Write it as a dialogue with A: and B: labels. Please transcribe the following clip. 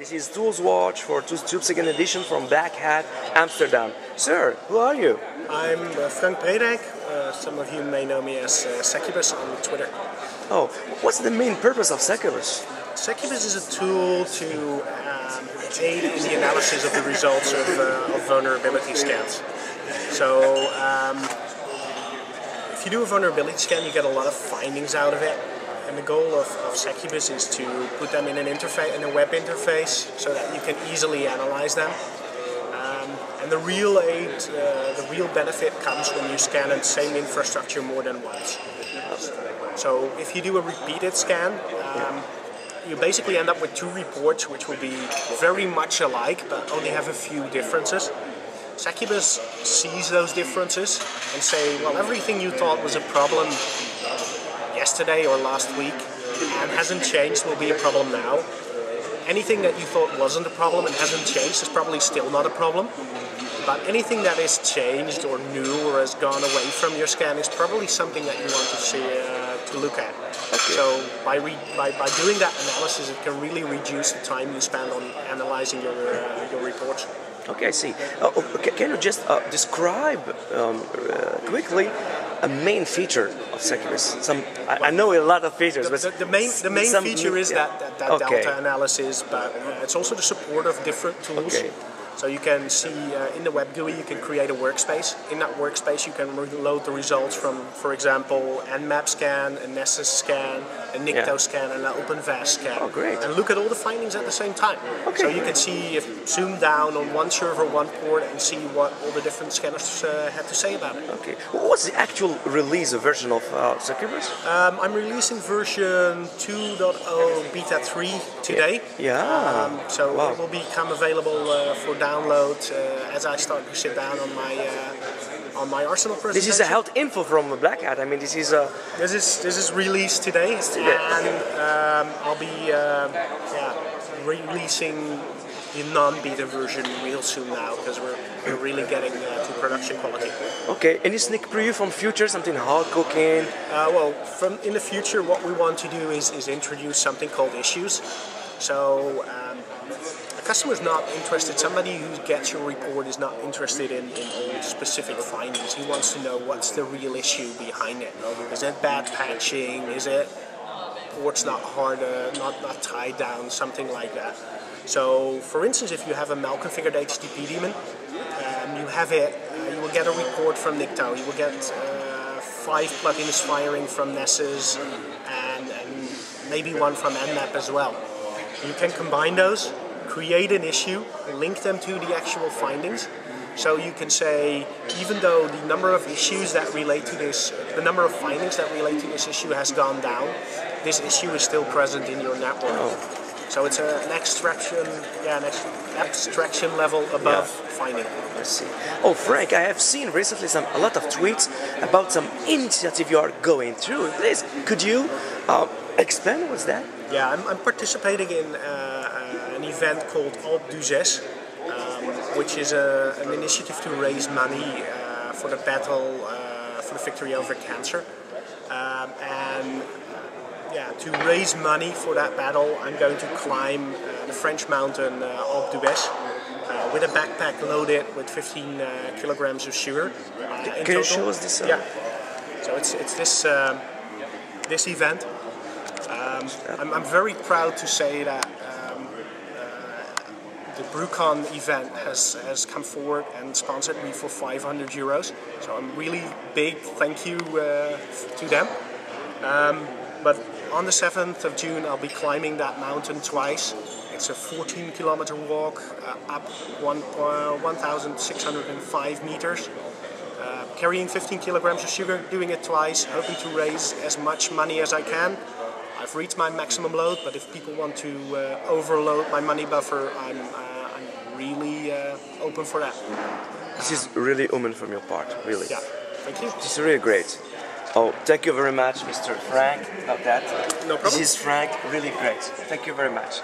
A: This is ToolsWatch for ToolsTube second edition from Blackhat Amsterdam. Sir, who are you?
B: I'm Breedijk. Some of you may know me as Seccubus on Twitter.
A: Oh, what's the main purpose of Seccubus?
B: Seccubus is a tool to aid in the analysis of the results of vulnerability scans. So, if you do a vulnerability scan, you get a lot of findings out of it. And the goal of Seccubus is to put them in an interface, in a web interface, so that you can easily analyze them. And the real benefit comes when you scan the same infrastructure more than once. So if you do a repeated scan, you basically end up with two reports which will be very much alike, but only have a few differences. Seccubus sees those differences and say, well, everything you thought was a problem yesterday or last week and hasn't changed will be a problem now. Anything that you thought wasn't a problem and hasn't changed is probably still not a problem. But anything that is changed or new or has gone away from your scan is probably something that you want to see to look at. Okay. So by doing that analysis, it can really reduce the time you spend on analyzing your reports.
A: Okay, I see. Can you just describe quickly a main feature of Seccubus? I know a lot of features, but
B: the main feature is that delta analysis, but it's also the support of different tools. Okay. So you can see in the web GUI you can create a workspace. In that workspace you can load the results from, for example, Nmap scan, a Nessus scan, a Nikto scan, and an OpenVAS scan.
A: Oh, great.
B: And look at all the findings at the same time. Okay. So you can see, zoom down on one server, one port, and see what all the different scanners have to say about it.
A: Okay. What's the actual release version of Seccubus?
B: I'm releasing version 2.0 beta 3 today.
A: Yeah.
B: So it will become available for download as I start to sit down on my Arsenal presentation.
A: This is a health info from Blackhat. I mean, this is
B: released today, and I'll be releasing the non-beta version real soon now, because we're really getting to production quality.
A: Okay, any sneak preview from future, something hard cooking?
B: Well, in the future, what we want to do is introduce something called issues. So a customer is not interested, somebody who gets your report is not interested in all specific findings. He wants to know what's the real issue behind it. Is it bad patching? Is it ports not not tied down? Something like that. So, for instance, if you have a malconfigured HTTP daemon, you will get a report from Nikto. You will get 5 plugins firing from Nessus and maybe one from Nmap as well. You can combine those, create an issue, link them to the actual findings. So you can say, even though the number of issues that relate to this, the number of findings that relate to this issue has gone down, this issue is still present in your network. Oh. So it's an abstraction level above finding.
A: I see. Oh, Frank, I have seen recently a lot of tweets about some initiative you are going through. Please, could you explain what's that?
B: Yeah, I'm participating in an event called outsourcing, which is an initiative to raise money for the battle, for the victory over cancer. To raise money for that battle, I'm going to climb the French mountain Alpe with a backpack loaded with 15 kilograms of sugar.
A: Can you show us this?
B: Yeah. So it's this event. I'm very proud to say that the BrewCon event has come forward and sponsored me for €500. So I'm really big thank you to them. But on the 7th of June, I'll be climbing that mountain twice. It's a 14-kilometer walk up 1,605 meters, carrying 15 kilograms of sugar, doing it twice, hoping to raise as much money as I can. I've reached my maximum load, but if people want to overload my money buffer, I'm really open for that.
A: This is really human from your part, really.
B: Yeah, thank you.
A: This is really great. Oh, thank you very much, Mr. Frank, about that.
B: No problem.
A: This is Frank, really great. Thank you very much.